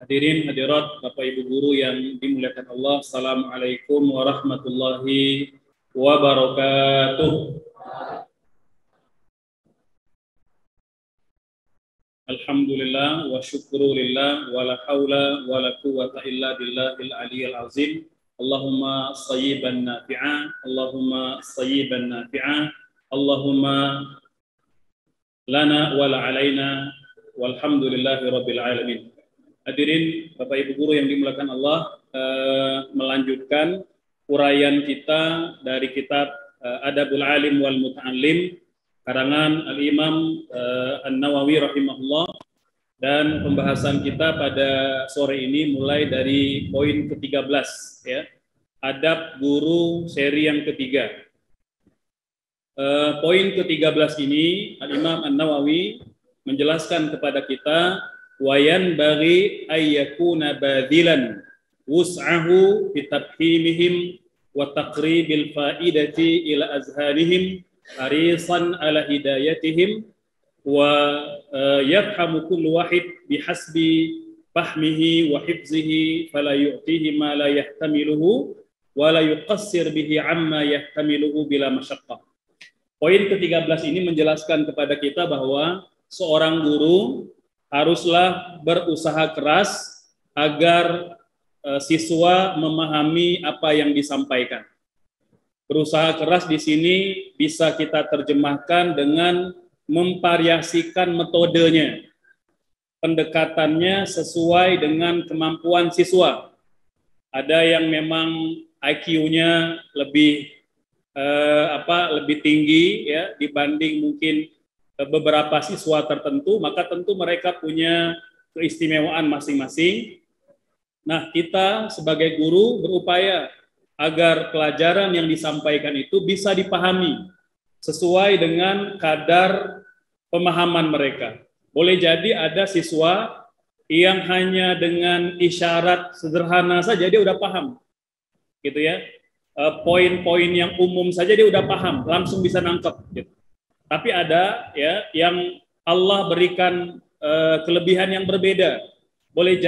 Hadirin hadirat Bapak Ibu guru yang dimuliakan Allah, Assalamualaikum warahmatullahi wabarakatuh. Alhamdulillah wa syukrulillah wa la haula wa la quwwata illa billahil aliyyil azim. Allahumma sayyiban nafi'a, Allahumma sayyiban nafi'a, Allahumma lana wa la alaina walhamdulillahi rabbil alamin. Hadirin Bapak Ibu guru yang dimuliakan Allah, melanjutkan uraian kita dari kitab Adabul Alim wal Muta'allim karangan Al-Imam An-Nawawi rahimahullah, dan pembahasan kita pada sore ini mulai dari poin ke-13 ya. Adab guru seri yang ketiga. Poin ke-13 ini Al-Imam An-Nawawi menjelaskan kepada kita wayan bagi ayyakuna badilan wus'ahu bitafhimihim wa taqribil faidati ila azhanihim harisan ala hidayatihim wa yafhamu kullu wahid bihasbi fahmihi wa hifzihi fala yu'tihi ma la yahtamiluhu wa la yuqassir bihi amma yahtamiluhu bila masyaqqah. Poin ke-13 ini menjelaskan kepada kita bahwa seorang guru haruslah berusaha keras agar siswa memahami apa yang disampaikan. Berusaha keras di sini bisa kita terjemahkan dengan memvariasikan metodenya, pendekatannya sesuai dengan kemampuan siswa. Ada yang memang IQ-nya lebih lebih tinggi ya dibanding mungkin beberapa siswa tertentu, maka tentu mereka punya keistimewaan masing-masing. Nah, kita sebagai guru berupaya agar pelajaran yang disampaikan itu bisa dipahami sesuai dengan kadar pemahaman mereka. Boleh jadi ada siswa yang hanya dengan isyarat sederhana saja dia udah paham, gitu ya. Poin-poin yang umum saja dia udah paham, langsung bisa nangkep, gitu. Tapi ada ya yang Allah berikan kelebihan yang berbeda. Boleh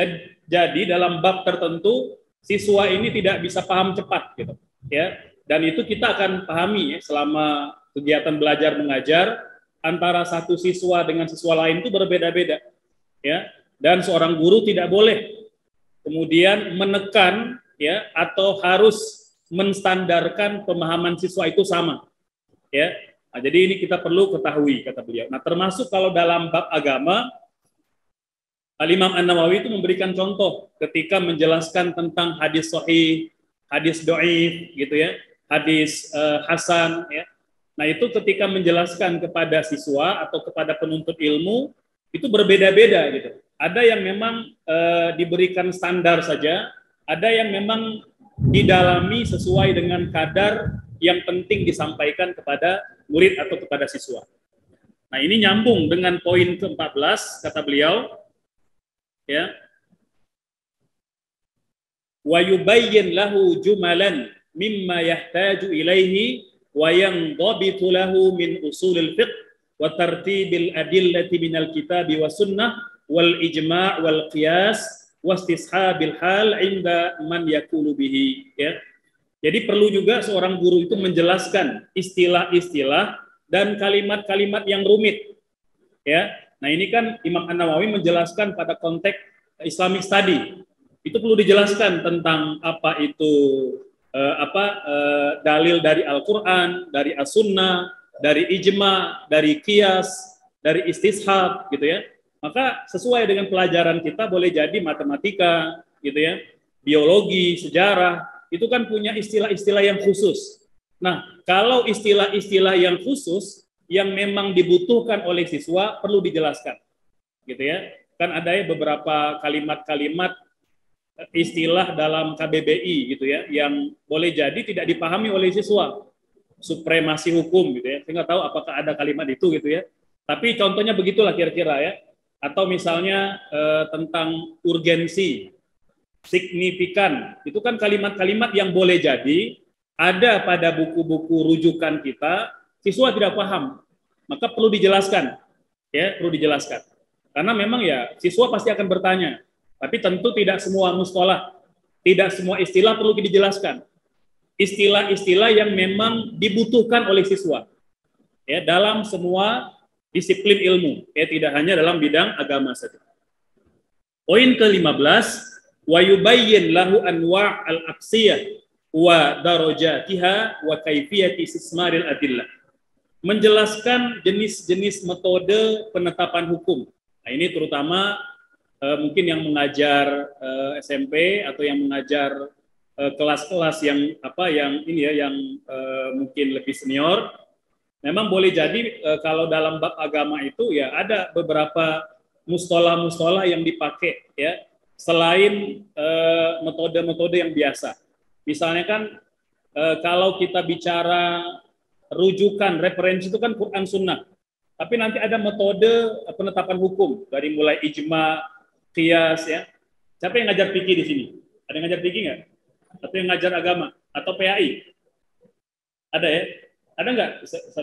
jadi dalam bab tertentu siswa ini tidak bisa paham cepat gitu ya. Dan itu kita akan pahami ya, selama kegiatan belajar mengajar antara satu siswa dengan siswa lain itu berbeda-beda ya. Dan seorang guru tidak boleh kemudian menekan ya atau harus menstandarkan pemahaman siswa itu sama ya. Nah, jadi ini kita perlu ketahui, kata beliau. Nah, termasuk kalau dalam bab agama, Al-Imam An-Nawawi itu memberikan contoh ketika menjelaskan tentang hadis sahih, hadis dhaif, gitu ya, hadis hasan, ya. Nah, itu ketika menjelaskan kepada siswa atau kepada penuntut ilmu, itu berbeda-beda, gitu. Ada yang memang diberikan standar saja, ada yang memang didalami sesuai dengan kadar yang penting disampaikan kepada murid atau kepada siswa. Nah, ini nyambung dengan poin ke-14 kata beliau ya. Wa yubayyin lahu jumalan mimma yahtaju ilaihi wa yandabitu lahu min usulil fiqh wa tartibil adillati minal kitabi wa sunnah wal ijma' wal qiyas wa istishabil hal inda man yakulu bihi ya. Jadi perlu juga seorang guru itu menjelaskan istilah-istilah dan kalimat-kalimat yang rumit. Ya. Nah, ini kan Imam An-Nawawi menjelaskan pada konteks Islamic study. Itu perlu dijelaskan tentang apa itu dalil dari Al-Qur'an, dari As-Sunnah, dari ijma, dari qiyas, dari istishab gitu ya. Maka sesuai dengan pelajaran kita boleh jadi matematika gitu ya, biologi, sejarah, itu kan punya istilah-istilah yang khusus. Nah, kalau istilah-istilah yang khusus yang memang dibutuhkan oleh siswa perlu dijelaskan, gitu ya. Kan ada ya beberapa kalimat-kalimat istilah dalam KBBI gitu ya, yang boleh jadi tidak dipahami oleh siswa. Supremasi hukum gitu ya. Saya nggak tahu apakah ada kalimat itu gitu ya. Tapi contohnya begitulah kira-kira ya. Atau misalnya tentang urgensi, signifikan, itu kan kalimat-kalimat yang boleh jadi ada pada buku-buku rujukan kita, siswa tidak paham, maka perlu dijelaskan, ya perlu dijelaskan, karena memang ya siswa pasti akan bertanya, Tapi tentu tidak semua mustalah, tidak semua istilah perlu dijelaskan. Istilah-istilah yang memang dibutuhkan oleh siswa ya dalam semua disiplin ilmu, ya tidak hanya dalam bidang agama saja. Poin ke-15, wa yubayyin lahu anwa' al-aqsiyah wa darajatiha wa kaifiyati istismaril adillah. Menjelaskan jenis-jenis metode penetapan hukum. Nah, ini terutama mungkin yang mengajar SMP atau yang mengajar kelas-kelas yang mungkin lebih senior. Memang boleh jadi kalau dalam bab agama itu ya ada beberapa mustolah-mustolah yang dipakai ya selain metode-metode yang biasa. Misalnya kan kalau kita bicara rujukan referensi itu kan Quran Sunnah. Tapi nanti ada metode penetapan hukum dari mulai ijma, qiyas ya. Siapa yang ngajar fikih di sini? Ada yang ngajar fikih nggak? Atau yang ngajar agama? Atau PAI? Ada ya? Ada nggak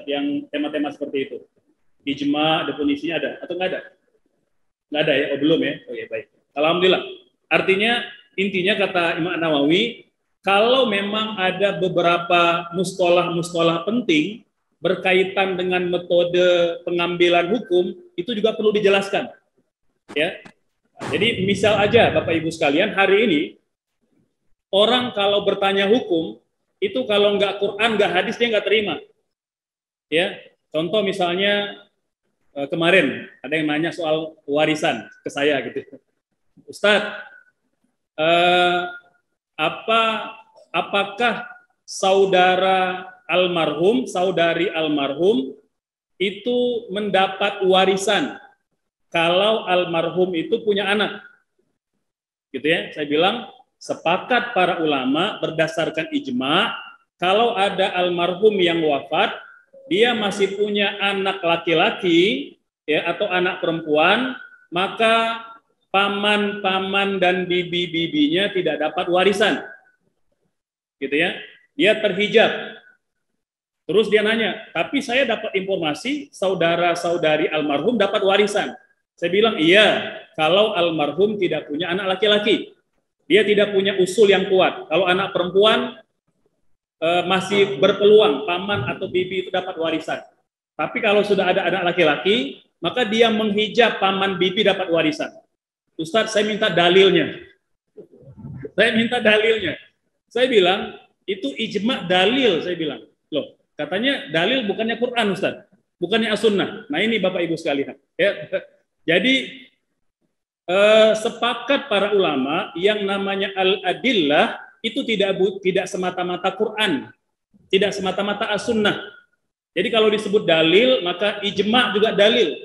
yang tema-tema seperti itu? Ijma, definisinya ada atau nggak ada? Nggak ada ya? Oh belum ya? Oh ya baik. Alhamdulillah. Artinya intinya kata Imam Nawawi, kalau memang ada beberapa mustolah-mustolah penting berkaitan dengan metode pengambilan hukum, itu juga perlu dijelaskan. Ya. Jadi misal aja Bapak Ibu sekalian, hari ini orang kalau bertanya hukum, itu kalau nggak Quran, nggak hadis, dia nggak terima. Ya, contoh misalnya kemarin ada yang nanya soal warisan ke saya gitu. Ustadz, apakah saudara almarhum, saudari almarhum itu mendapat warisan kalau almarhum itu punya anak? Gitu ya, saya bilang sepakat para ulama berdasarkan ijma, kalau ada almarhum yang wafat, dia masih punya anak laki-laki ya atau anak perempuan, maka paman-paman dan bibi-bibinya tidak dapat warisan. Gitu ya. Dia terhijab. Terus dia nanya, "Tapi saya dapat informasi saudara-saudari almarhum dapat warisan." Saya bilang, "Iya, kalau almarhum tidak punya anak laki-laki. Dia tidak punya usul yang kuat. Kalau anak perempuan masih berpeluang paman atau bibi itu dapat warisan. Tapi kalau sudah ada anak laki-laki, maka dia menghijab paman bibi dapat warisan." Ustadz, saya minta dalilnya. Saya bilang, itu ijma dalil, saya bilang. Loh, katanya dalil bukannya Quran, Ustadz. Bukannya as-sunnah. Nah ini Bapak Ibu sekalian. Ya. Jadi sepakat para ulama yang namanya al-adillah itu tidak semata-mata Quran, tidak semata-mata as-sunnah. Jadi kalau disebut dalil, maka ijma juga dalil,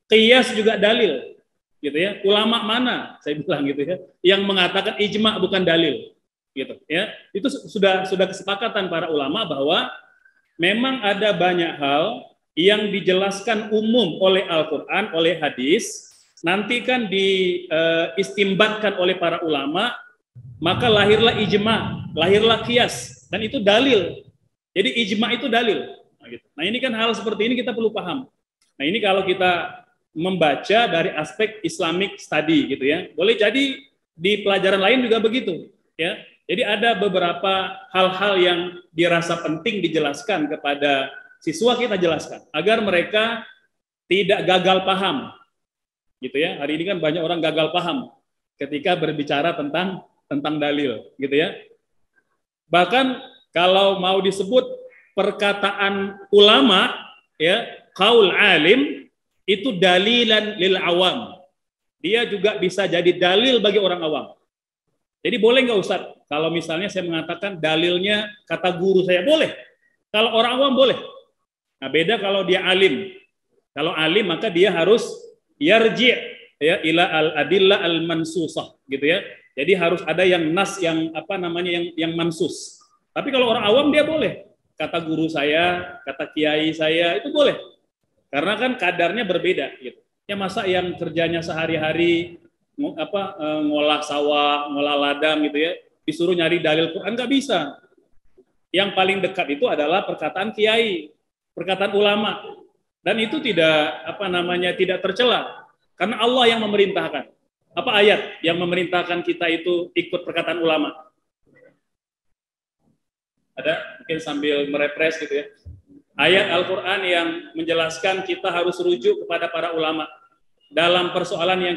qiyas juga dalil, gitu ya. Ulama mana, saya bilang gitu ya, yang mengatakan ijma bukan dalil, gitu ya. Itu sudah kesepakatan para ulama bahwa memang ada banyak hal yang dijelaskan umum oleh Al-Quran, oleh hadis. Nanti kan diistimbatkan oleh para ulama, maka lahirlah ijma, lahirlah qiyas, dan itu dalil. Jadi ijma itu dalil. Nah ini kan hal seperti ini kita perlu paham. Nah ini kalau kita membaca dari aspek Islamic study gitu ya, boleh jadi di pelajaran lain juga begitu ya. Jadi ada beberapa hal-hal yang dirasa penting dijelaskan kepada siswa, kita jelaskan agar mereka tidak gagal paham. Gitu ya. Hari ini kan banyak orang gagal paham ketika berbicara tentang dalil, gitu ya. Bahkan kalau mau disebut perkataan ulama, ya, qaul alim itu dalilan lil awam. Dia juga bisa jadi dalil bagi orang awam. Jadi boleh nggak Ustaz? Kalau misalnya saya mengatakan dalilnya kata guru saya, boleh. Kalau orang awam boleh. Nah beda kalau dia alim. Kalau alim maka dia harus yarji' ya ila al-adillah al-mansusah gitu ya. Jadi harus ada yang nas, yang yang mansus. Tapi kalau orang awam dia boleh. Kata guru saya, kata kiai saya itu boleh. Karena kan kadarnya berbeda gitu. Ya masa yang kerjanya sehari-hari ngolah sawah, ngolah ladang gitu ya, disuruh nyari dalil Quran nggak bisa. Yang paling dekat itu adalah perkataan kiai, perkataan ulama. Dan itu tidak tidak tercela karena Allah yang memerintahkan. Apa ayat yang memerintahkan kita itu ikut perkataan ulama? Ada? Mungkin sambil merefresh gitu ya. Ayat Al-Quran yang menjelaskan kita harus rujuk kepada para ulama dalam persoalan yang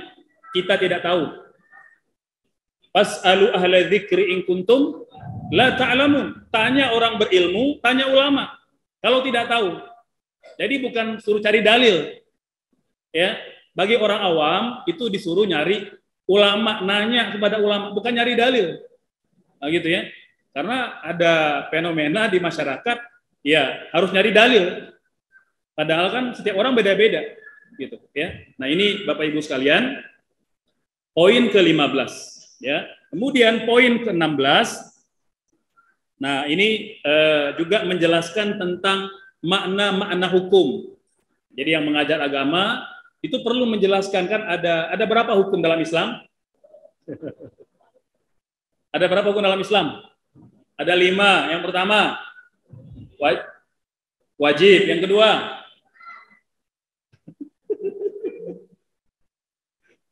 kita tidak tahu. Fas'alu ahla dzikri in kuntum la ta'lamun. Tanya orang berilmu, tanya ulama kalau tidak tahu. Jadi bukan suruh cari dalil. Ya, bagi orang awam itu disuruh nyari ulama, nanya kepada ulama, bukan nyari dalil. Nah, gitu ya. Karena ada fenomena di masyarakat, ya harus nyari dalil. Padahal kan setiap orang beda-beda, gitu ya. Nah ini Bapak Ibu sekalian, poin ke-15, ya. Kemudian poin ke-16, nah ini juga menjelaskan tentang makna-makna hukum. Jadi yang mengajar agama itu perlu menjelaskan, kan ada berapa hukum dalam Islam? Ada berapa hukum dalam Islam? Ada 5. Yang pertama wajib. Yang kedua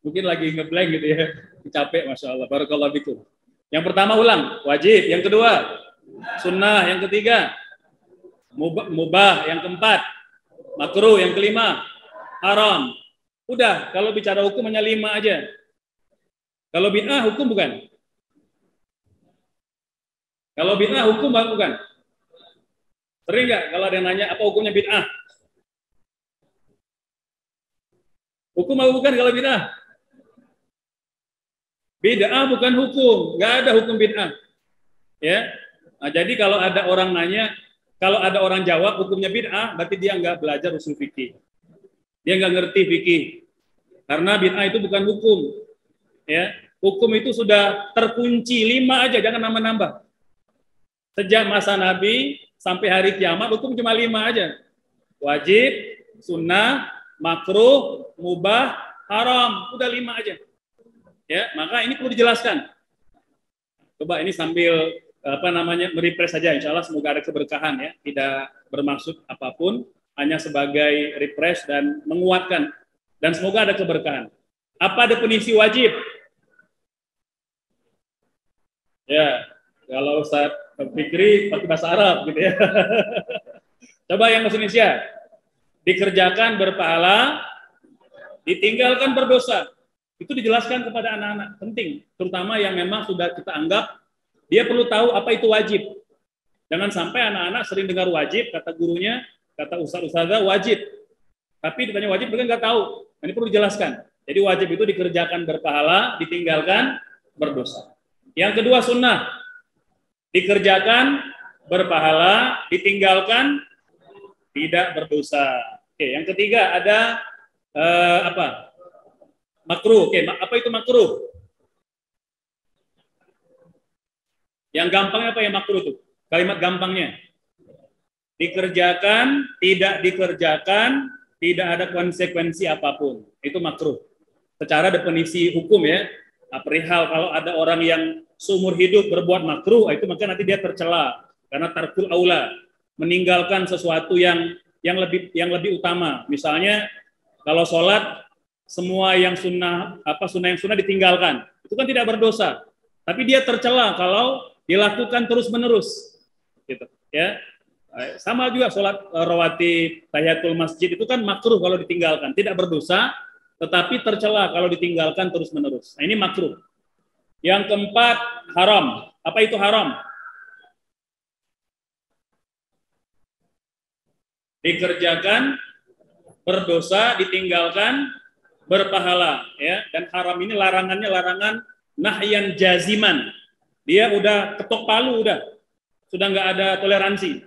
mungkin lagi ngeblank gitu ya, capek, masya Allah, barakallahu fikum. Yang pertama ulang, wajib. Yang kedua sunnah. Yang ketiga mubah. Yang keempat makruh. Yang kelima haram. Udah, kalau bicara hukum hanya 5 aja. Kalau bid'ah hukum bukan? Kalau bid'ah hukum bukan? Sering nggak kalau ada yang nanya apa hukumnya bid'ah? Hukum apa bukan kalau bid'ah? Bid'ah bukan hukum, nggak ada hukum bid'ah. Ya, nah, jadi kalau ada orang nanya, kalau ada orang jawab hukumnya bid'ah, berarti dia nggak belajar usul fikih, dia nggak ngerti fikih, karena bid'ah itu bukan hukum. Ya, hukum itu sudah terkunci 5 aja, jangan nambah-nambah. Sejak masa Nabi sampai hari kiamat hukum cuma 5 aja. Wajib, sunnah, makruh, mubah, haram. Udah 5 aja. Ya, maka ini perlu dijelaskan. Coba ini sambil merefresh saja, insya Allah semoga ada keberkahan ya. Tidak bermaksud apapun, hanya sebagai refresh dan menguatkan. Dan semoga ada keberkahan. Apa definisi wajib? Ya, kalau Ustaz Fikri pakai bahasa Arab gitu ya. Coba yang bahasa Indonesia. Dikerjakan berpahala, ditinggalkan berdosa. Itu dijelaskan kepada anak-anak, penting. Terutama yang memang sudah kita anggap dia perlu tahu apa itu wajib. Jangan sampai anak-anak sering dengar wajib, kata gurunya, kata ustaz-ustazah wajib. Tapi ditanya wajib mereka nggak tahu. Ini perlu dijelaskan. Jadi wajib itu dikerjakan berpahala, ditinggalkan berdosa. Yang kedua sunnah. Dikerjakan berpahala, ditinggalkan tidak berdosa. Oke, yang ketiga ada makruh. Oke, apa itu makruh? Yang gampangnya apa yang makruh itu? Kalimat gampangnya. Dikerjakan, tidak dikerjakan, tidak ada konsekuensi apapun. Itu makruh. Secara definisi hukum ya. Perihal kalau ada orang yang seumur hidup berbuat makruh, itu maka nanti dia tercela karena tarkul aula, meninggalkan sesuatu yang lebih utama. Misalnya kalau sholat semua yang sunnah yang sunnah ditinggalkan, itu kan tidak berdosa. Tapi dia tercela kalau dilakukan terus menerus, gitu ya. Sama juga sholat rawatib, tahiyatul masjid itu kan makruh kalau ditinggalkan, tidak berdosa, tetapi tercela kalau ditinggalkan terus menerus. Nah, ini makruh. Yang keempat, haram. Apa itu haram? Dikerjakan berdosa, ditinggalkan berpahala ya. Dan haram ini larangannya larangan nahyan jaziman. Dia udah ketok palu, sudah nggak ada toleransi.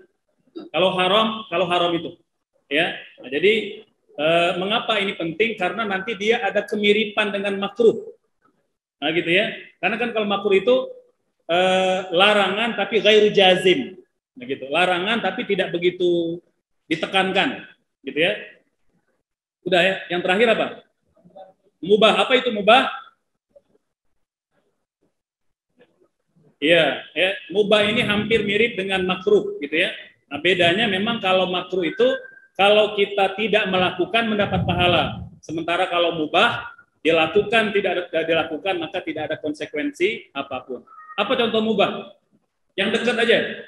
Kalau haram itu ya. Nah, jadi mengapa ini penting? Karena nanti dia ada kemiripan dengan makruh. Nah gitu ya. Karena kan kalau makruh itu larangan tapi ghairu jazim. Nah gitu. Larangan tapi tidak begitu ditekankan. Gitu ya. Udah ya. Yang terakhir apa? Mubah. Apa itu mubah? Iya, ya. Mubah ini hampir mirip dengan makruh gitu ya. Nah, bedanya memang kalau makruh itu kalau kita tidak melakukan mendapat pahala. Sementara kalau mubah dilakukan tidak dilakukan maka tidak ada konsekuensi apapun. Apa contoh mubah? Yang dekat aja,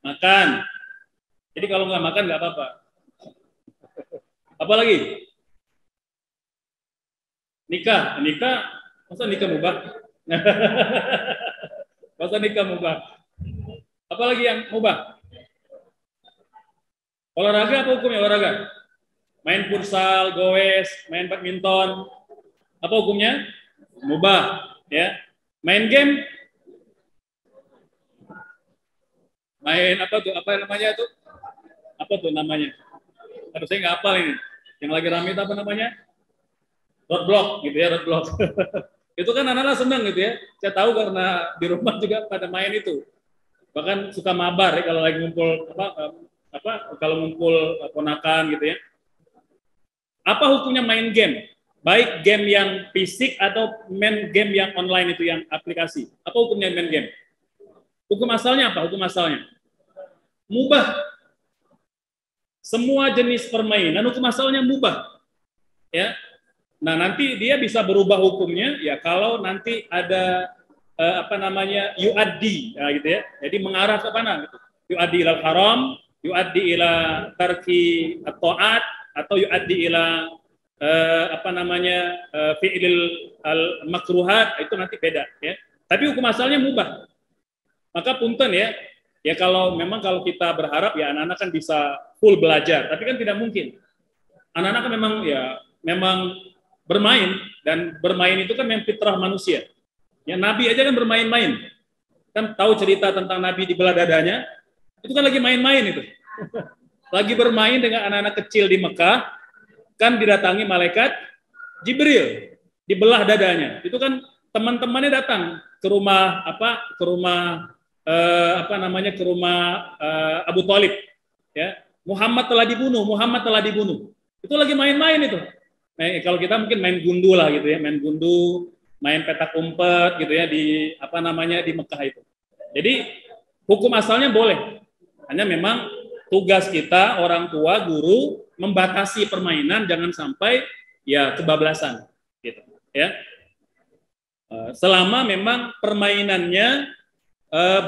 makan. Jadi kalau nggak makan nggak apa-apa. Apalagi nikah, masa nikah mubah? Masa nikah mubah? Apalagi yang mubah? Olahraga apa hukumnya olahraga? Main futsal, goes, main badminton, apa hukumnya? Mubah, ya. Main game, main apa tuh? Apa namanya tuh? Apa tuh namanya? Aduh, saya nggak hafal ini. Yang lagi rame itu apa namanya? Roadblock, gitu ya, roadblock. Itu kan anak-anak senang gitu ya. Saya tahu karena di rumah juga pada main itu. Bahkan suka mabar ya kalau lagi ngumpul kalau ngumpul ponakan gitu ya. Apa hukumnya main game? Baik game yang fisik atau main game yang online itu yang aplikasi. Apa hukumnya main game? Hukum asalnya apa? Hukum asalnya mubah. Semua jenis permainan hukum asalnya mubah. Ya. Nah, nanti dia bisa berubah hukumnya ya kalau nanti ada yuaddi ya, gitu ya. Jadi mengarah ke mana gitu. Yuaddi ilal haram, yuaddi ila tarki at-ta'at atau yuaddi ila fi'lil al-makruhat, itu nanti beda ya. Tapi hukum asalnya mubah. Maka punten ya. Ya kalau kita berharap ya anak-anak kan bisa full belajar, tapi kan tidak mungkin. Anak-anak kan memang bermain, dan bermain itu kan memang fitrah manusia. Ya Nabi aja kan bermain-main. Kan tahu cerita tentang Nabi dibelah dadanya? Itu kan lagi main-main itu. Lagi bermain dengan anak-anak kecil di Mekah, kan didatangi malaikat Jibril, dibelah dadanya. Itu kan teman-temannya datang ke rumah Abu Thalib. Ya, Muhammad telah dibunuh. Itu lagi main-main itu. Nah, kalau kita mungkin main gundu lah gitu ya, main petak umpet gitu ya di di Mekah itu. Jadi hukum asalnya boleh. Hanya memang tugas kita orang tua, guru membatasi permainan jangan sampai ya kebablasan gitu ya. Selama memang permainannya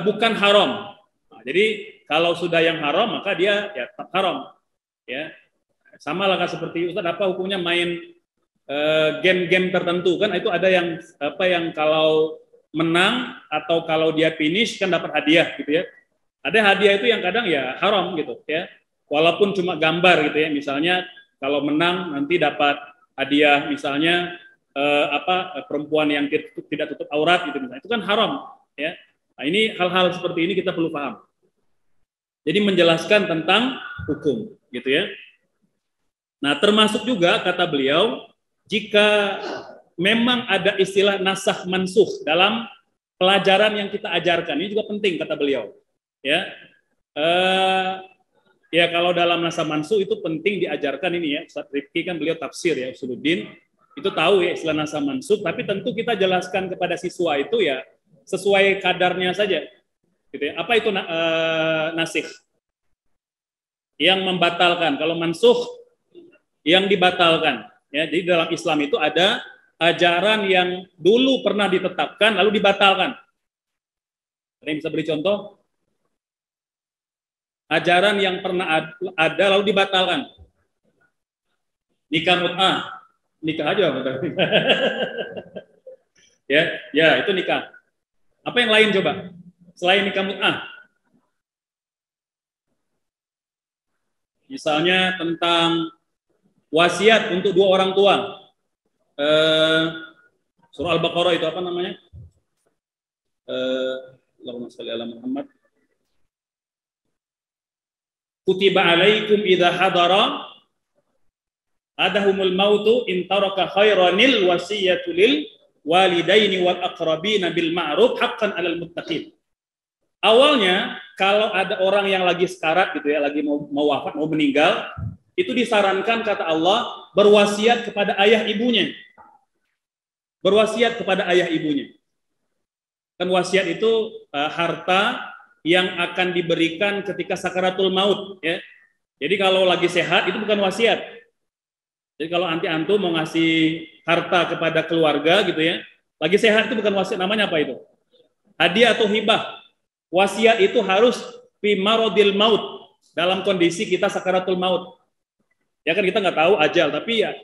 bukan haram. Nah, jadi kalau sudah yang haram maka dia ya tetap haram. Ya. Sama lah seperti Ustaz, apa hukumnya main game-game tertentu kan itu ada yang kalau menang atau kalau dia finish kan dapat hadiah gitu ya. Ada hadiah itu yang kadang ya haram gitu ya. Walaupun cuma gambar gitu ya. Misalnya kalau menang nanti dapat hadiah misalnya perempuan yang tidak tutup aurat gitu misalnya. Itu kan haram ya. Nah, ini hal-hal seperti ini kita perlu paham. Jadi menjelaskan tentang hukum gitu ya. Nah, termasuk juga kata beliau, jika memang ada istilah nasakh mansukh dalam pelajaran yang kita ajarkan, ini juga penting kata beliau. Ya, ya kalau dalam nasakh mansukh itu penting diajarkan ini ya. Ustaz Rifki kan beliau tafsir ya, Usuluddin, itu tahu ya istilah nasakh mansukh, tapi tentu kita jelaskan kepada siswa itu ya sesuai kadarnya saja. Gitu ya. Apa itu nasikh? Yang membatalkan. Kalau mansukh yang dibatalkan. Ya, jadi dalam Islam itu ada ajaran yang dulu pernah ditetapkan lalu dibatalkan. Ada yang bisa beri contoh? Ajaran yang pernah ada lalu dibatalkan. Nikah mut'ah. Nikah aja. ya, itu nikah. Apa yang lain coba? Selain nikah mut'ah. Misalnya tentang wasiat untuk dua orang tua. Surah Al-Baqarah itu apa namanya? Allahumma shalli ala Muhammad. Kutiba alaikum idza hadara adahumul mautu in taraka khairanil wasiyatu lil walidaini wal aqrabina bil ma'ruf haqqan 'alal muttaqin. Awalnya kalau ada orang yang lagi sekarat gitu ya, lagi mau wafat, mau meninggal, itu disarankan kata Allah berwasiat kepada ayah ibunya. Berwasiat kepada ayah ibunya. Kan wasiat itu harta yang akan diberikan ketika sakaratul maut ya. Jadi kalau lagi sehat itu bukan wasiat. Jadi kalau antum mau ngasih harta kepada keluarga gitu ya. Lagi sehat itu bukan wasiat, namanya apa itu? Hadiah atau hibah. Wasiat itu harus fi maradil maut, dalam kondisi kita sakaratul maut. Ya kan kita nggak tahu ajal, tapi ya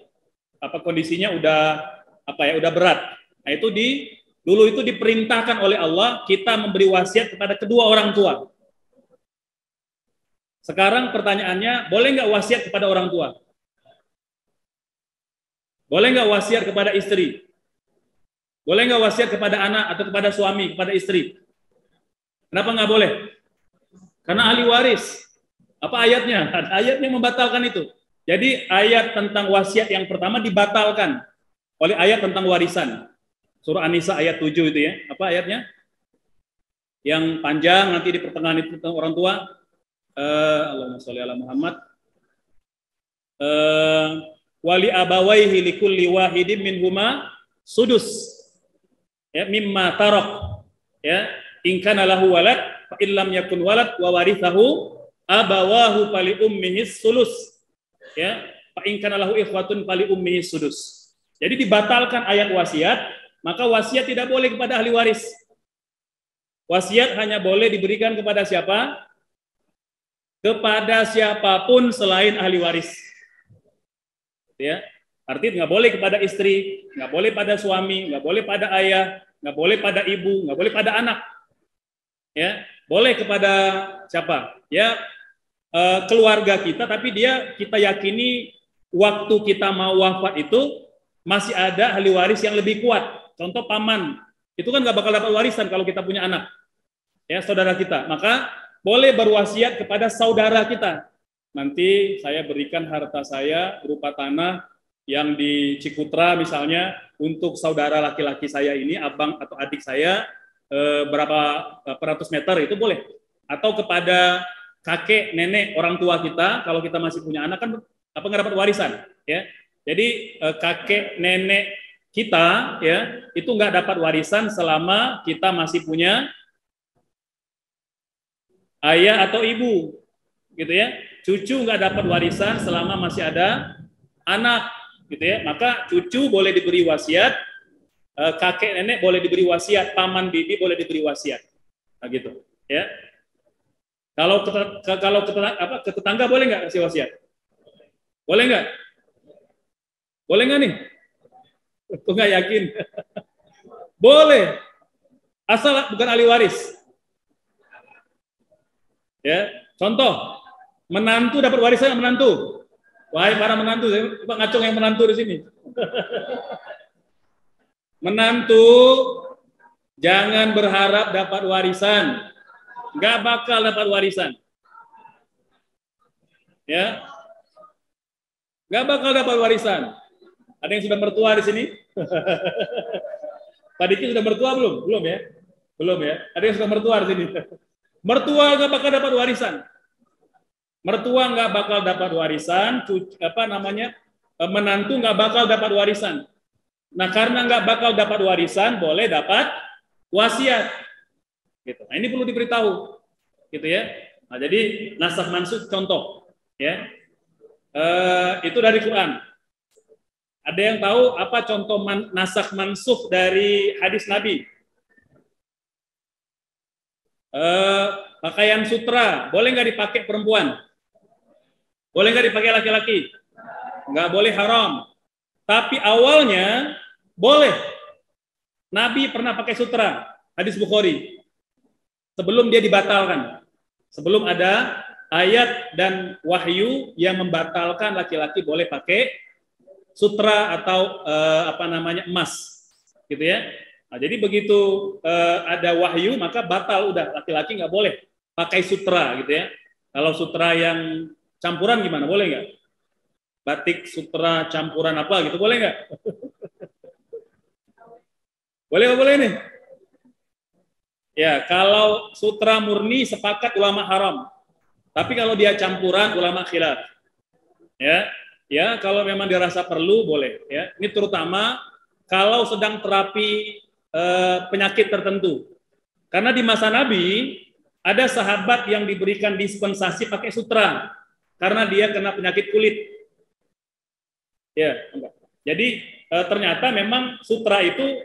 apa kondisinya udah berat. Nah, itu dulu itu diperintahkan oleh Allah kita memberi wasiat kepada kedua orang tua. Sekarang pertanyaannya, boleh nggak wasiat kepada orang tua? Boleh nggak wasiat kepada istri? Boleh nggak wasiat kepada anak atau kepada suami, kepada istri? Kenapa nggak boleh? Karena ahli waris. Apa ayatnya? Ada ayatnya membatalkan itu. Jadi ayat tentang wasiat yang pertama dibatalkan oleh ayat tentang warisan. Surah An-Nisa ayat 7 itu ya. Apa ayatnya? Yang panjang nanti di pertengahan itu tentang orang tua. Allahumma sholli ala Muhammad. Wali abawaihi likulli wahidin minhuma sudus. Ya, mimma tarok. Ya, in kana lahu walad fa illam yakun walad wa warithahu abawahu fali ummihi sulus. Ya, fa in kana lahu ikhwatun fali ummihi sudus. Jadi dibatalkan ayat wasiat, maka wasiat tidak boleh kepada ahli waris. Wasiat hanya boleh diberikan kepada siapa? Kepada siapapun selain ahli waris. Ya, artinya nggak boleh kepada istri, nggak boleh pada suami, nggak boleh pada ayah, nggak boleh pada ibu, nggak boleh pada anak. Ya, boleh kepada siapa? Ya, keluarga kita, tapi kita yakini waktu kita mau wafat itu masih ada ahli waris yang lebih kuat. Contoh paman, itu kan nggak bakal dapat warisan kalau kita punya anak, ya saudara kita. Maka boleh berwasiat kepada saudara kita. Nanti saya berikan harta saya berupa tanah yang di Cikutra misalnya untuk saudara laki-laki saya ini, abang atau adik saya, berapa ratus meter itu boleh. Atau kepada kakek, nenek, orang tua kita, kalau kita masih punya anak kan nggak dapat warisan, ya. Jadi kakek, nenek kita, ya, itu nggak dapat warisan selama kita masih punya ayah atau ibu, gitu ya. Cucu nggak dapat warisan selama masih ada anak, gitu ya. Maka cucu boleh diberi wasiat, kakek nenek boleh diberi wasiat, paman bibi boleh diberi wasiat, nah, gitu, ya. Kalau ke tetangga boleh nggak kasih wasiat? Boleh nggak? Boleh nggak nih? Aku nggak yakin. Boleh, asal bukan ahli waris. Ya, contoh, menantu dapat warisan menantu. Wahai para menantu, Pak ngacung yang menantu di sini. Menantu jangan berharap dapat warisan. Nggak bakal dapat warisan. Ya. Nggak bakal dapat warisan. Ada yang sudah mertua di sini? Pak Diki sudah mertua belum? Belum ya? Belum ya? Ada yang sudah mertua di sini? Mertua nggak bakal dapat warisan. Mertua nggak bakal dapat warisan, menantu nggak bakal dapat warisan. Nah, karena nggak bakal dapat warisan, boleh dapat wasiat. Gitu. Nah, ini perlu diberitahu, gitu ya. Nah, jadi nasakh mansukh contoh, ya. Itu dari Quran. Ada yang tahu apa contoh nasakh mansukh dari hadis Nabi? Pakaian sutra boleh nggak dipakai perempuan? Boleh nggak dipakai laki-laki? Nggak boleh, haram. Tapi awalnya boleh. Nabi pernah pakai sutra, hadis Bukhari. Sebelum dia dibatalkan. Sebelum ada ayat dan wahyu yang membatalkan laki-laki boleh pakai sutra atau emas, gitu ya. Nah, jadi begitu ada wahyu maka batal, udah laki-laki nggak boleh pakai sutra, gitu ya. Kalau sutra yang campuran gimana? Boleh nggak? Batik sutra campuran apa gitu, boleh nggak? Boleh nggak boleh nih? Ya, kalau sutra murni sepakat ulama haram. Tapi kalau dia campuran ulama khilaf. Ya, kalau memang dirasa perlu boleh. Ya, ini terutama kalau sedang terapi penyakit tertentu. Karena di masa Nabi ada sahabat yang diberikan dispensasi pakai sutra karena dia kena penyakit kulit. Ya, enggak. Jadi ternyata memang sutra itu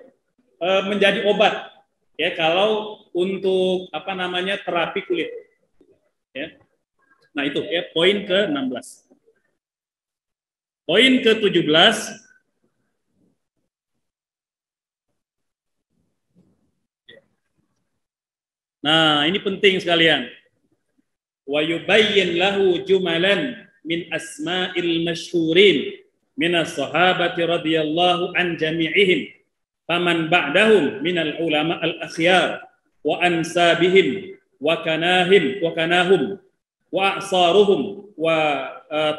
menjadi obat ya kalau untuk apa namanya terapi kulit ya. Nah itu ya poin ke-16. Poin ke-17, nah ini penting sekalian. Wa yubayyin lahu jumalan min asma'il masyhurin minas sahabati radhiyallahu an jami'ihim faman ba'dahum minal ulama al-akhyar wa ansabihim wa kanahum wa a'saruhum wa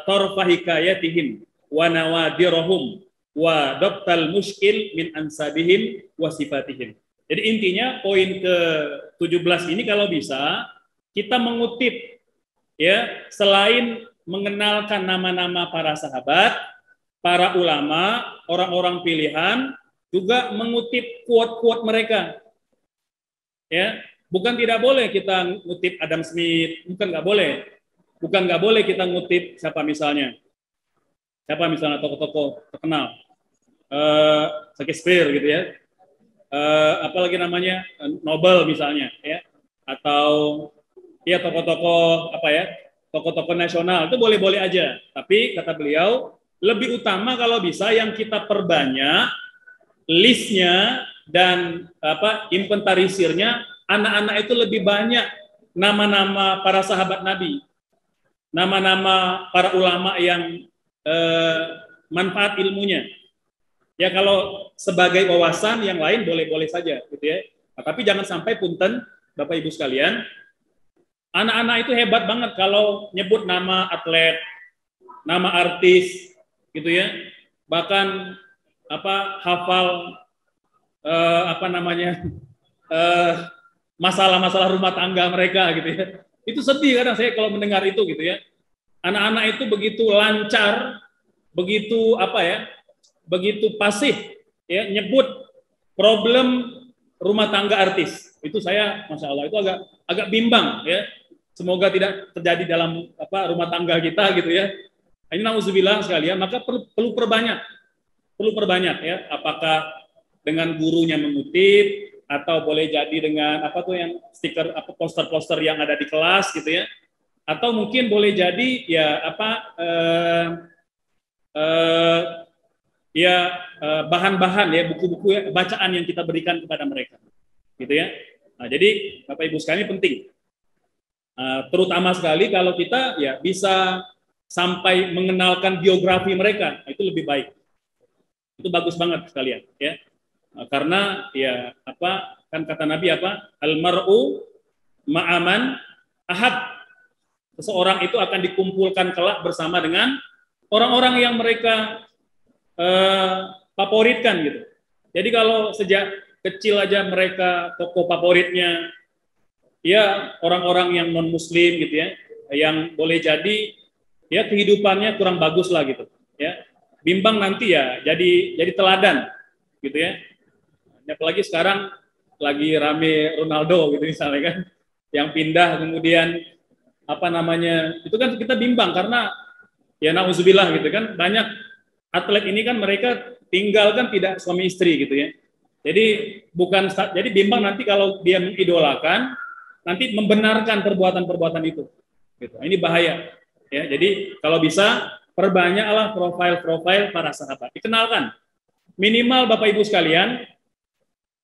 tarfa hikayatihim wa nawadirahum wa dabtal muskil min ansabihim wa sifatihim. Jadi intinya poin ke-17 ini kalau bisa kita mengutip ya, selain mengenalkan nama-nama para sahabat, para ulama, orang-orang pilihan, juga mengutip quote-quote mereka. Ya, bukan tidak boleh kita ngutip Adam Smith, bukan nggak boleh. Bukan nggak boleh kita ngutip siapa misalnya tokoh-tokoh terkenal, Shakespeare gitu ya, apalagi namanya Nobel misalnya, ya, atau ya tokoh-tokoh apa ya, tokoh-tokoh nasional itu boleh-boleh aja. Tapi kata beliau lebih utama kalau bisa yang kita perbanyak listnya dan apa inventarisirnya, anak-anak itu lebih banyak nama-nama para sahabat Nabi, nama-nama para ulama yang manfaat ilmunya. Ya kalau sebagai wawasan yang lain boleh-boleh saja gitu ya. Nah, tapi jangan sampai punten Bapak Ibu sekalian, anak-anak itu hebat banget kalau nyebut nama atlet, nama artis, gitu ya. Bahkan apa hafal apa namanya masalah-masalah rumah tangga mereka, gitu ya. Itu sedih kadang saya kalau mendengar itu, gitu ya. Anak-anak itu begitu lancar, begitu apa ya, begitu pasif, ya nyebut problem rumah tangga artis. Itu saya, masya Allah, itu agak bimbang ya. Semoga tidak terjadi dalam apa rumah tangga kita gitu ya. Ini nauzubillah sekalian, maka perlu perbanyak ya. Apakah dengan gurunya mengutip atau boleh jadi dengan apa tuh yang stiker apa poster-poster yang ada di kelas gitu ya. Atau mungkin boleh jadi ya apa bahan-bahan ya buku-buku ya, bacaan yang kita berikan kepada mereka. Gitu ya. Nah, jadi Bapak Ibu sekalian penting. Terutama sekali kalau kita ya bisa sampai mengenalkan biografi mereka, itu lebih baik. Itu bagus banget sekalian ya. Karena ya apa kan kata Nabi apa? Al-mar'u ma'aman ahad. Seseorang itu akan dikumpulkan kelak bersama dengan orang-orang yang mereka favoritkan gitu. Jadi kalau sejak kecil aja mereka tokoh favoritnya ya orang-orang yang non muslim gitu ya, yang boleh jadi ya kehidupannya kurang bagus lah gitu ya, bimbang nanti ya jadi teladan gitu ya. Apalagi sekarang lagi rame Ronaldo gitu misalnya kan, yang pindah kemudian apa namanya, itu kan kita bimbang karena ya nauzubillah gitu kan, banyak atlet ini kan mereka tinggal kan tidak suami istri gitu ya. Jadi bimbang nanti kalau dia mengidolakan nanti membenarkan perbuatan-perbuatan itu. Gitu. Ini bahaya. Ya, jadi kalau bisa perbanyaklah profil-profil para sahabat. Dikenalkan. Minimal Bapak Ibu sekalian,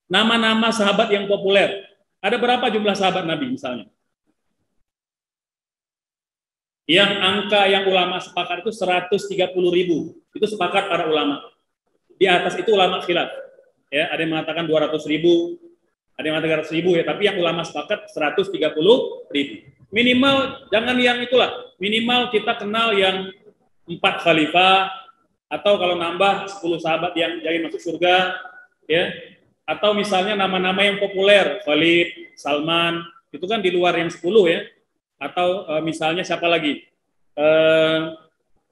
nama-nama sahabat yang populer. Ada berapa jumlah sahabat Nabi misalnya? Yang angka yang ulama sepakat itu 130.000. Itu sepakat para ulama. Di atas itu ulama khilaf. Ya, ada yang mengatakan 200.000, ada yang mengatakan 100.000 ya, tapi yang ulama sepakat 130.000. Minimal jangan yang itulah, minimal kita kenal yang 4 khalifah, atau kalau nambah 10 sahabat yang jadi masuk surga, ya, atau misalnya nama-nama yang populer, Khalid, Salman, itu kan di luar yang 10 ya, atau misalnya siapa lagi,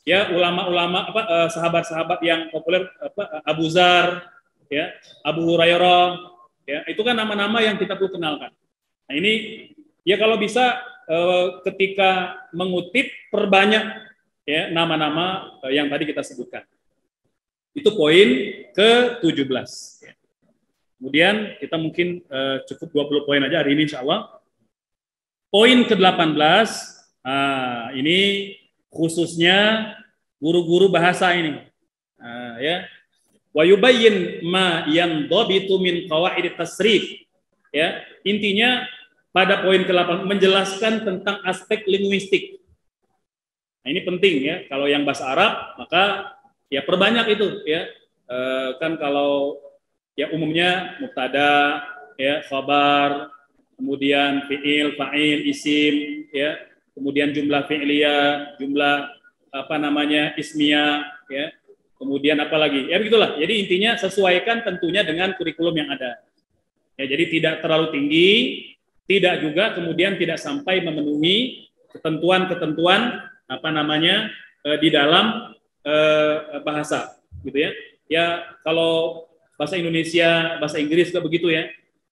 ya ulama-ulama apa sahabat-sahabat yang populer apa Abu Zar, ya, Abu Hurairah. Ya, itu kan nama-nama yang kita perlu kenalkan. Nah ini ya kalau bisa ketika mengutip perbanyak ya nama-nama yang tadi kita sebutkan. Itu poin ke-17. Kemudian kita mungkin cukup 20 poin aja hari ini insya Allah. Poin ke-18, ini khususnya guru-guru bahasa ini. Ya. Wa yubayyin ma yandabitu min qawaid tasrif. Ya, intinya pada poin ke-8 menjelaskan tentang aspek linguistik. Nah, ini penting ya. Kalau yang bahasa Arab maka ya perbanyak itu ya. Kan kalau ya umumnya mubtada, ya khabar, kemudian fiil, fa'il, isim, ya, kemudian jumlah fi'liyah, jumlah apa namanya ismiyah, ya, kemudian apa lagi, ya begitulah. Jadi intinya sesuaikan tentunya dengan kurikulum yang ada. Ya, jadi tidak terlalu tinggi, tidak juga kemudian tidak sampai memenuhi ketentuan-ketentuan apa namanya di dalam bahasa, gitu ya. Ya kalau bahasa Indonesia, bahasa Inggris juga begitu ya.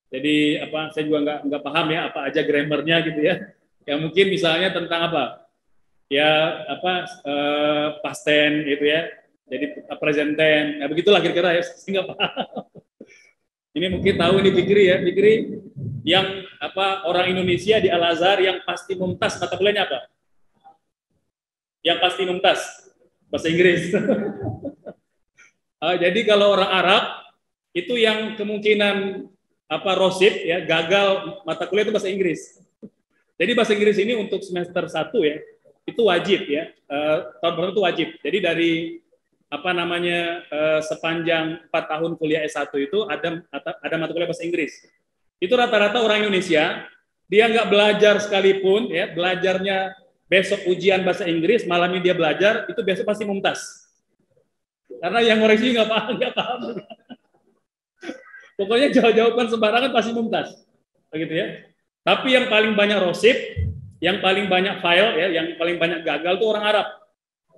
Jadi apa saya juga nggak paham ya apa aja grammarnya gitu ya. Yang mungkin misalnya tentang apa? Ya apa past tense gitu ya. Jadi present tense. Nah, begitulah kira-kira ya. Saya nggak paham. Ini mungkin tahu ini Fikri ya. Fikri yang apa orang Indonesia di Al Azhar yang pasti mumtaz mata kuliahnya apa? Yang pasti mumtaz bahasa Inggris. Jadi kalau orang Arab itu yang kemungkinan apa rosib ya gagal mata kuliah itu bahasa Inggris. Jadi bahasa Inggris ini untuk semester 1 ya itu wajib ya tahun pertama itu wajib. Jadi dari apa namanya sepanjang 4 tahun kuliah S1 itu ada mata kuliah bahasa Inggris. Itu rata-rata orang Indonesia dia nggak belajar sekalipun ya belajarnya besok ujian bahasa Inggris malamnya dia belajar itu besok pasti mumtaz. Karena yang ngoreksi nggak paham. Pokoknya jawaban sembarangan pasti mumtaz, begitu ya. Tapi yang paling banyak rosib, yang paling banyak file ya, yang paling banyak gagal tuh orang Arab.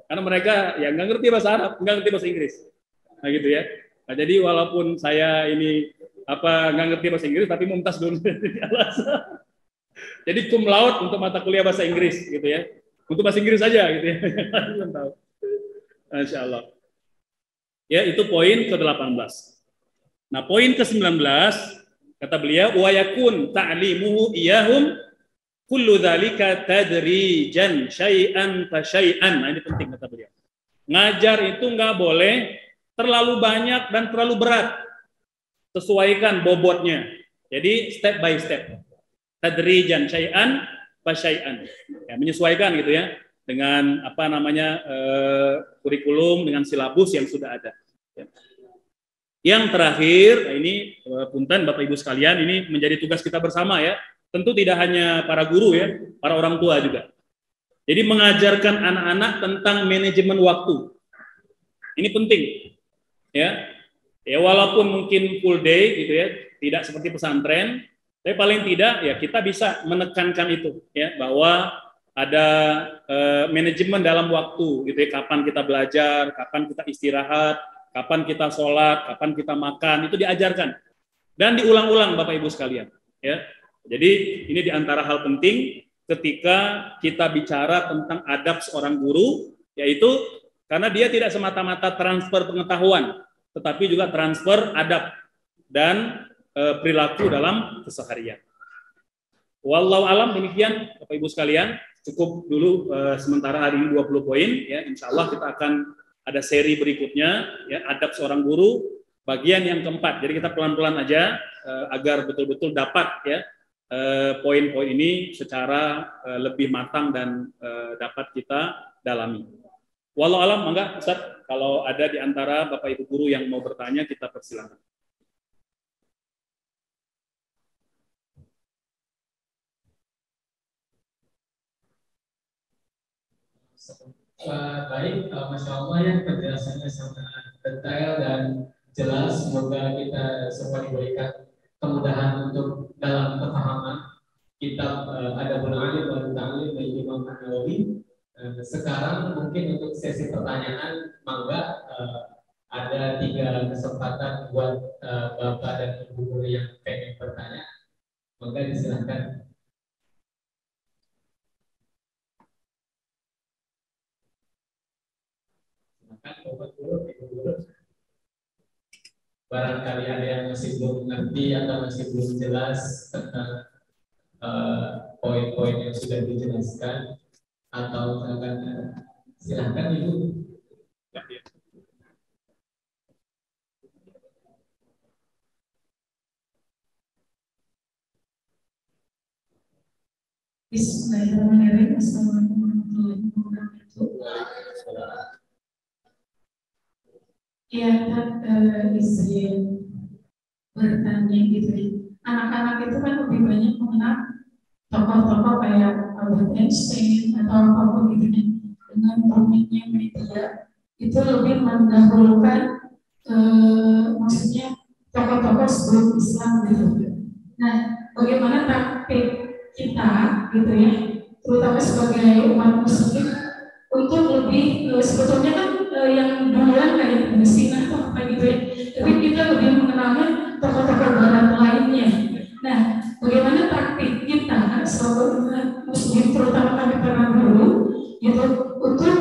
Karena mereka ya nggak ngerti bahasa Arab, nggak ngerti bahasa Inggris, nah gitu ya. Nah, jadi walaupun saya ini apa nggak ngerti bahasa Inggris, tapi mumtaz dulu. Jadi cum laude untuk mata kuliah bahasa Inggris, gitu ya. Untuk bahasa Inggris saja, gitu ya. Insya Allah. Ya, itu poin ke-18. Nah, poin ke-19 kata beliau wa yakun ta'limuhu iyahum kullu dzalika tadrijan syai'an fa syai'an. Nah, ini penting kata beliau. Ngajar itu nggak boleh terlalu banyak dan terlalu berat. Sesuaikan bobotnya. Jadi step by step. Tadrijan syai'an fa syai'an. Ya, menyesuaikan gitu ya dengan apa namanya kurikulum dengan silabus yang sudah ada. Ya. Yang terakhir, ini punten Bapak Ibu sekalian, ini menjadi tugas kita bersama ya. Tentu tidak hanya para guru ya, para orang tua juga. Jadi mengajarkan anak-anak tentang manajemen waktu. Ini penting ya. Ya walaupun mungkin full day gitu ya, tidak seperti pesantren, tapi paling tidak ya kita bisa menekankan itu ya bahwa ada manajemen dalam waktu gitu ya, kapan kita belajar, kapan kita istirahat, kapan kita sholat, kapan kita makan, itu diajarkan dan diulang-ulang Bapak Ibu sekalian ya. Jadi ini diantara hal penting ketika kita bicara tentang adab seorang guru, yaitu karena dia tidak semata-mata transfer pengetahuan, tetapi juga transfer adab dan perilaku dalam keseharian. Wallahu alam, demikian Bapak Ibu sekalian, cukup dulu sementara hari ini 20 poin ya. Insya Allah kita akan ada seri berikutnya ya, adab seorang guru bagian yang keempat. Jadi kita pelan-pelan aja agar betul-betul dapat ya poin-poin ini secara lebih matang dan dapat kita dalami. Walau alam, mangga Ustaz, kalau ada di antara Bapak Ibu guru yang mau bertanya kita persilakan. Baik, Masya Allah ya penjelasannya sangat detail dan jelas. Semoga kita semua diberikan kemudahan untuk dalam kepahaman kitab Adabul Alim wal Muta'allim dari Imam An-Nawawi. Sekarang mungkin untuk sesi pertanyaan, mangga ada 3 kesempatan buat Bapak dan Ibu guru yang pengen bertanya. Mangga disilahkan. Silakan Bapak guru, Ibu guru. barangkali ada yang masih belum mengerti atau masih belum jelas tentang poin-poin yang sudah dijelaskan, atau misalkan silahkan Ibu. Bismillahirrahmanirrahim. Assalamualaikum warahmatullahi wabarakatuh. Ya, izin bertanya gitu ya. Anak-anak itu kan lebih banyak mengenal tokoh-tokoh kayak Albert Einstein atau apapun gitu ya. Dengan dominnya media itu lebih mendahulukan maksudnya tokoh-tokoh sebelum Islam gitu. Nah, bagaimana taktik kita gitu ya, terutama sebagai umat muslim untuk lebih sebetulnya kan yang duluan kayak Mesina atau apa gitu ya, tapi kita lebih mengenalnya tokoh-tokoh barat lainnya. Nah, bagaimana taktik kita sebagai umat muslim, terutama kami para guru gitu, untuk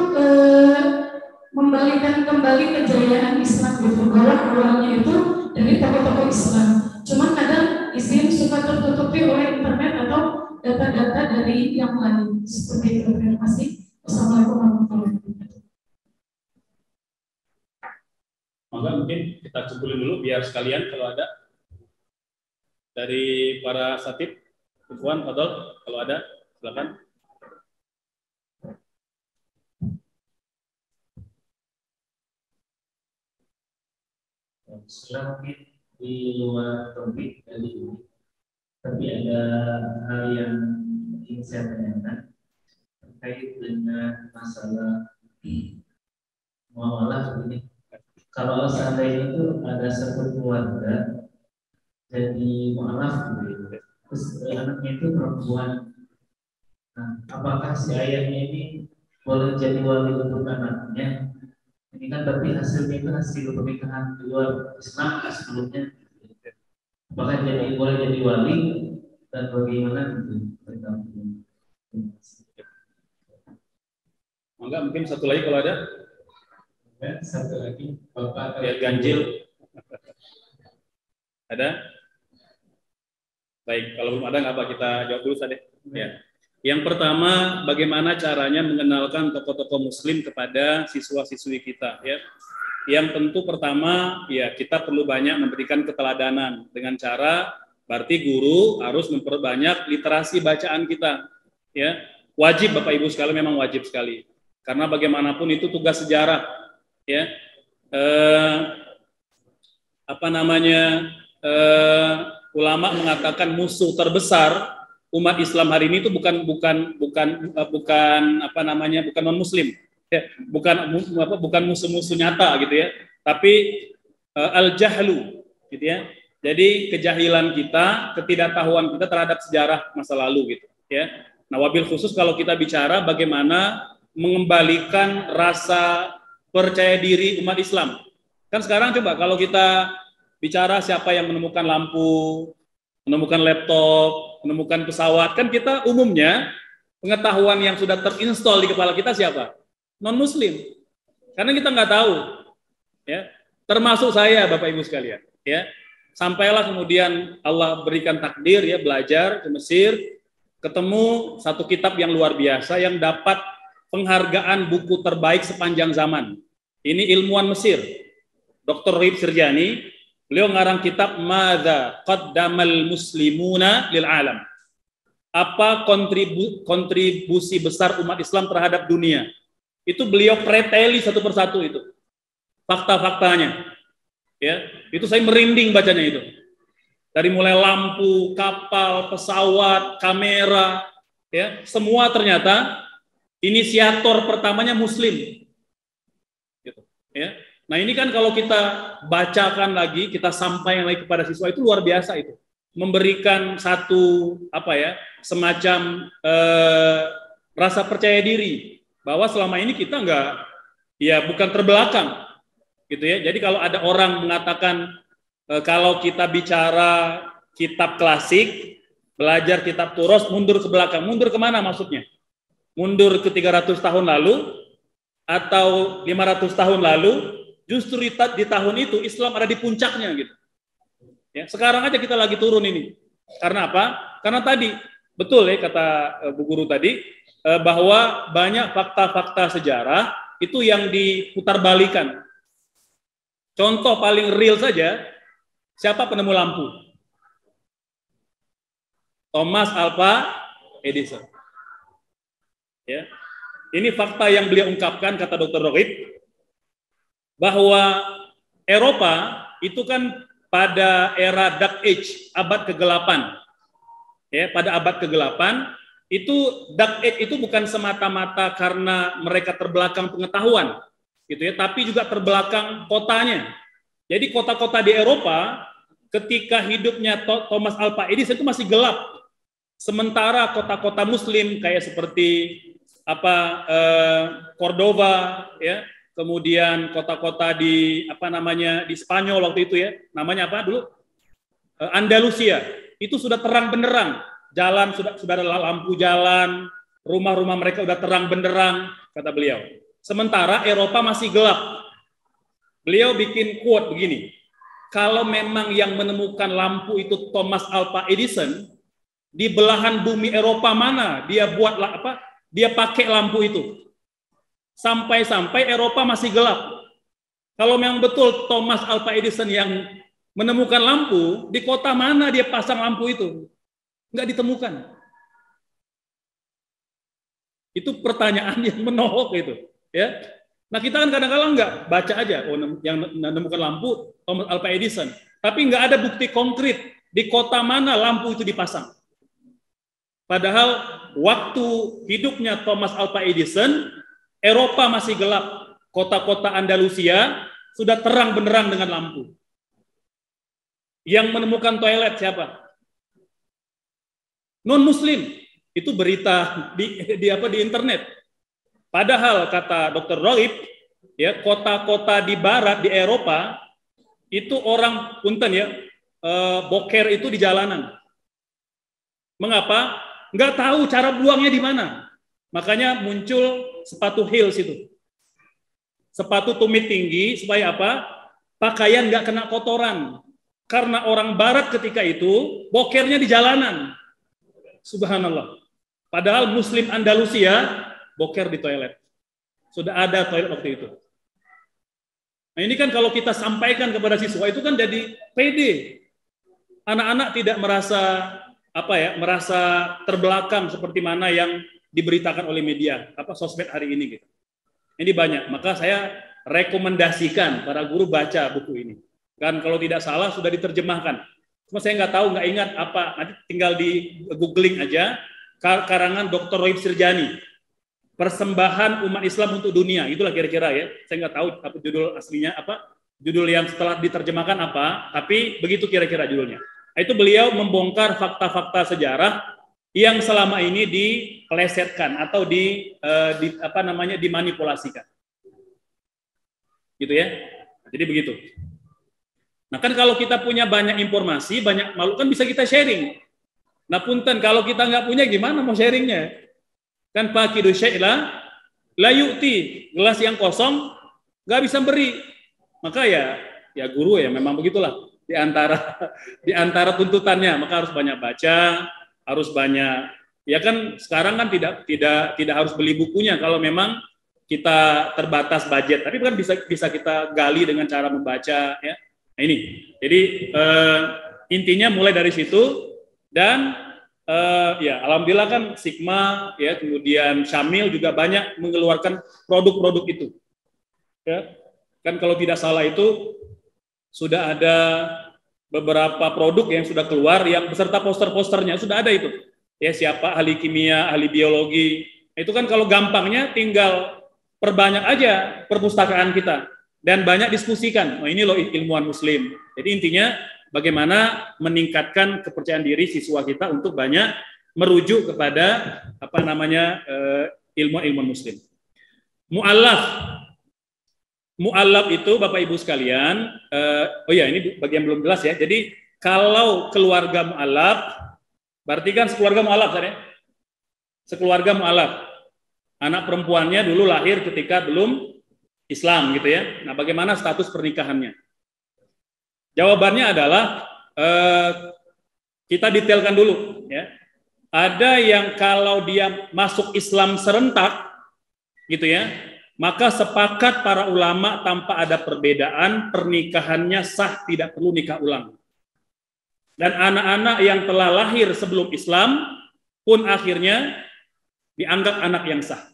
membalikan kembali kejayaan Islam gitu, bahwa awalnya itu dari tokoh-tokoh Islam. Cuma kadang izin suka tertutupi oleh internet atau data-data dari yang lain. Seperti itu. Terima kasih. Wassalamualaikum warahmatullahi wabarakatuh. Maka mungkin kita kumpulin dulu biar sekalian kalau ada dari para satib, Ikhwan, Fadol, kalau ada silakan. Selamat di luar topik kali ini, tapi ada hal yang ingin saya tanyakan terkait dengan masalah muamalah ini. Kalau seandainya itu ada satu keluarga jadi mualaf gitu, terus anaknya itu perempuan, nah apakah si ayahnya ini boleh jadi wali untuk anaknya? Ini kan berarti hasilnya itu hasil pernikahan di luar Islam sebelumnya. Apakah boleh jadi wali dan bagaimana gitu? Enggak, mungkin satu lagi kalau ada. Dan satu lagi, Bapak Biar ganjil. Ada? Baik, kalau belum ada nggak apa kita jawab dulu saja. Ya. Yang pertama, bagaimana caranya mengenalkan tokoh-tokoh Muslim kepada siswa-siswi kita, ya. Yang tentu pertama, ya kita perlu banyak memberikan keteladanan dengan cara, berarti guru harus memperbanyak literasi bacaan kita, ya. Wajib Bapak Ibu sekalian, memang wajib sekali, karena bagaimanapun itu tugas sejarah, ya. Ulama mengatakan musuh terbesar umat Islam hari ini itu bukan non muslim, ya, bukan musuh-musuh nyata gitu ya, tapi al jahlu gitu ya. Jadi kejahilan kita, ketidaktahuan kita terhadap sejarah masa lalu gitu ya. Nah, wabil khusus kalau kita bicara bagaimana mengembalikan rasa percaya diri umat Islam. Kan sekarang coba kalau kita bicara siapa yang menemukan lampu, menemukan laptop, menemukan pesawat, kan kita umumnya pengetahuan yang sudah terinstall di kepala kita siapa? Non-muslim. Karena kita nggak tahu, ya. Termasuk saya, Bapak Ibu sekalian, ya. Sampailah kemudian Allah berikan takdir, ya, belajar ke Mesir, ketemu satu kitab yang luar biasa yang dapat penghargaan buku terbaik sepanjang zaman. Ini ilmuwan Mesir, Dr. Rib Sirjani. Beliau ngarang kitab Madza Qaddamal Muslimuna lil Alam. Apa kontribusi besar umat Islam terhadap dunia? Itu beliau preteli satu persatu itu. Fakta-faktanya. Ya, itu saya merinding bacanya itu. Dari mulai lampu, kapal, pesawat, kamera, ya, semua ternyata inisiator pertamanya muslim. Gitu, ya. Nah, ini kan kalau kita bacakan lagi, kita sampaikan lagi kepada siswa, itu luar biasa itu. Memberikan satu semacam rasa percaya diri bahwa selama ini kita bukan terbelakang gitu ya. Jadi kalau ada orang mengatakan kalau kita bicara kitab klasik, belajar kitab Turos, mundur ke belakang. Mundur kemana maksudnya? Mundur ke 300 tahun lalu atau 500 tahun lalu Justru di tahun itu Islam ada di puncaknya gitu. Ya, sekarang aja kita lagi turun ini. Karena apa? Karena tadi betul ya kata Bu Guru tadi bahwa banyak fakta-fakta sejarah itu yang diputarbalikan. Contoh paling real saja, siapa penemu lampu? Thomas Alva Edison. Ya. Ini fakta yang beliau ungkapkan, kata Dr. Rohit, bahwa Eropa itu kan pada era Dark Age, abad ke-8. Ya, pada abad ke-8 itu Dark Age itu bukan semata-mata karena mereka terbelakang pengetahuan, gitu ya, tapi juga terbelakang kotanya. Jadi kota-kota di Eropa ketika hidupnya Thomas Alva Edison itu masih gelap. Sementara kota-kota Muslim kayak seperti Cordova, ya, kemudian kota-kota di di Spanyol waktu itu ya, namanya apa dulu? Andalusia. Itu sudah terang benderang, jalan sudah ada lampu jalan, rumah-rumah mereka sudah terang benderang, kata beliau. Sementara Eropa masih gelap. Beliau bikin quote begini, kalau memang yang menemukan lampu itu Thomas Alva Edison, di belahan bumi Eropa mana dia buat dia pakai lampu itu. Sampai-sampai Eropa masih gelap. Kalau memang betul Thomas Alva Edison yang menemukan lampu, di kota mana dia pasang lampu itu? Nggak ditemukan. Itu pertanyaan yang menohok itu, ya. Nah, kita kan kadang-kadang nggak baca aja, oh yang menemukan lampu Thomas Alva Edison, tapi nggak ada bukti konkret di kota mana lampu itu dipasang. Padahal waktu hidupnya Thomas Alva Edison, Eropa masih gelap. Kota-kota Andalusia sudah terang benderang dengan lampu. Yang menemukan toilet siapa? Non-Muslim. Itu berita di internet. Padahal kata Dr. Rohit, ya, kota-kota di barat di Eropa itu orang punten ya, boker itu di jalanan. Mengapa? Nggak tahu cara buangnya di mana. Makanya muncul sepatu heels itu. Sepatu tumit tinggi supaya apa? Pakaian nggak kena kotoran. Karena orang barat ketika itu bokernya di jalanan. Subhanallah. Padahal Muslim Andalusia boker di toilet. Sudah ada toilet waktu itu. Nah, ini kan kalau kita sampaikan kepada siswa itu kan jadi pede. Anak-anak tidak merasa merasa terbelakang seperti mana yang diberitakan oleh media, sosmed hari ini gitu. Ini banyak, maka saya rekomendasikan para guru baca buku ini. Kan kalau tidak salah sudah diterjemahkan. Cuma saya nggak ingat apa, nanti tinggal di googling aja, karangan Dr. Rohit Sirjani, Persembahan Umat Islam untuk Dunia, itulah kira-kira ya. Saya nggak tahu apa judul aslinya judul yang setelah diterjemahkan apa, tapi begitu kira-kira judulnya. Itu beliau membongkar fakta-fakta sejarah yang selama ini dipelesetkan atau dimanipulasikan. Gitu ya. Jadi begitu. Nah, kan kalau kita punya banyak informasi, banyak makhluk kan bisa kita sharing. Nah, punten kalau kita nggak punya gimana mau sharingnya? Kan faqidu syai' la yu'ti, gelas yang kosong nggak bisa beri. Maka ya guru ya memang begitulah. Di antara tuntutannya, maka harus banyak baca, harus banyak, ya kan sekarang kan tidak harus beli bukunya kalau memang kita terbatas budget, tapi kan bisa kita gali dengan cara membaca ya. Nah, ini jadi intinya mulai dari situ. Dan ya alhamdulillah kan Sigma ya, kemudian Syamil juga banyak mengeluarkan produk-produk itu ya. Kan kalau tidak salah itu sudah ada beberapa produk yang sudah keluar yang beserta poster-posternya sudah ada itu. Ya, siapa ahli kimia, ahli biologi. Itu kan kalau gampangnya tinggal perbanyak aja perpustakaan kita dan banyak diskusikan. Oh, ini loh ilmuwan muslim. Jadi intinya bagaimana meningkatkan kepercayaan diri siswa kita untuk banyak merujuk kepada ilmuwan muslim. Mu'allaf itu Bapak Ibu sekalian, ini bagian belum jelas ya. Jadi kalau keluarga mu'allaf, berarti kan sekeluarga mu'allaf kan ya? Sekeluarga mu'allaf. Anak perempuannya dulu lahir ketika belum Islam gitu ya. Nah, bagaimana status pernikahannya? Jawabannya adalah kita detailkan dulu ya. Ada yang kalau dia masuk Islam serentak gitu ya, maka sepakat para ulama tanpa ada perbedaan pernikahannya sah, tidak perlu nikah ulang. Dan anak-anak yang telah lahir sebelum Islam pun akhirnya dianggap anak yang sah.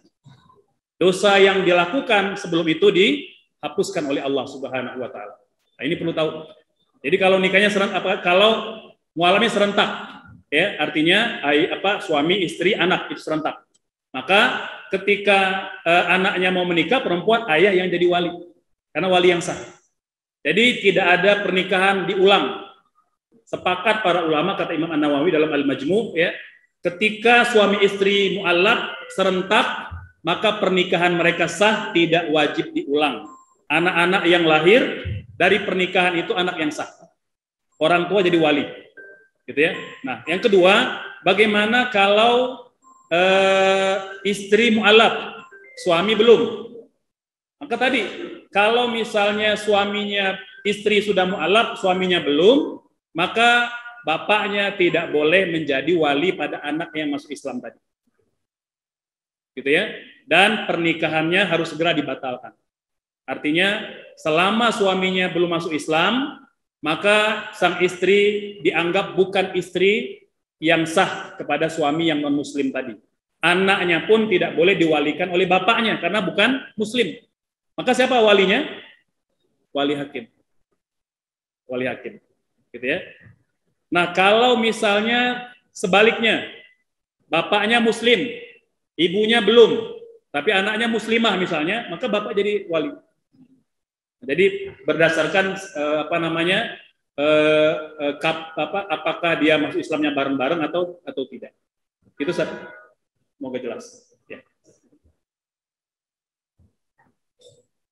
Dosa yang dilakukan sebelum itu dihapuskan oleh Allah Subhanahu wa taala. Nah, ini perlu tahu. Jadi kalau nikahnya serentak, kalau mualamnya serentak, ya artinya suami, istri, anak itu serentak. Maka ketika anaknya mau menikah, perempuan ayah yang jadi wali, karena wali yang sah. Jadi tidak ada pernikahan diulang. Sepakat para ulama, kata Imam An-Nawawi dalam Al-Majmu', ya, ketika suami istri mu'allaq serentak, maka pernikahan mereka sah, tidak wajib diulang. Anak-anak yang lahir dari pernikahan itu anak yang sah. Orang tua jadi wali. Gitu ya. Nah, yang kedua, bagaimana kalau istri mu'allaq, suami belum? Maka tadi, kalau misalnya suaminya, istri sudah mu'allaq, suaminya belum, maka bapaknya tidak boleh menjadi wali pada anak yang masuk Islam tadi. Gitu ya. Dan pernikahannya harus segera dibatalkan. Artinya selama suaminya belum masuk Islam, maka sang istri dianggap bukan istri yang sah kepada suami yang non-muslim tadi. Anaknya pun tidak boleh diwalikan oleh bapaknya karena bukan muslim. Maka siapa walinya? Wali hakim. Wali hakim. Gitu ya. Nah, kalau misalnya sebaliknya, bapaknya muslim, ibunya belum, tapi anaknya muslimah misalnya, maka bapak jadi wali. Jadi berdasarkan apakah dia masuk Islamnya bareng-bareng atau tidak. Itu semoga jelas. Ya.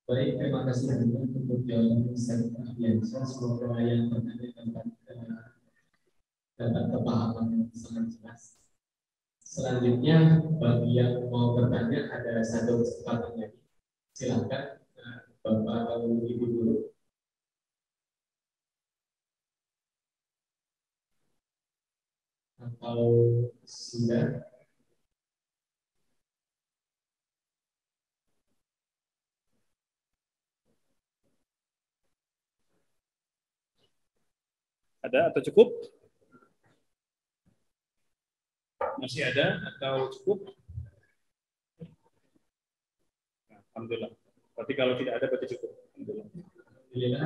Baik, terima kasih banyak untuk jawaban Ustaz Ardiansyah. Semoga yang bertanya dapat kepahaman yang sangat jelas. Selanjutnya, bagi yang mau bertanya, ada satu kesempatan lagi. Silakan, Bapak atau Ibu dulu. Atau sudah? Ada atau cukup? Masih ada atau cukup? Alhamdulillah. Tapi kalau tidak ada berarti cukup. Alhamdulillah.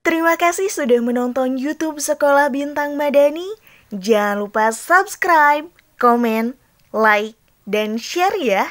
Terima kasih sudah menonton YouTube Sekolah Bintang Madani. Jangan lupa subscribe, komen, like, dan share ya.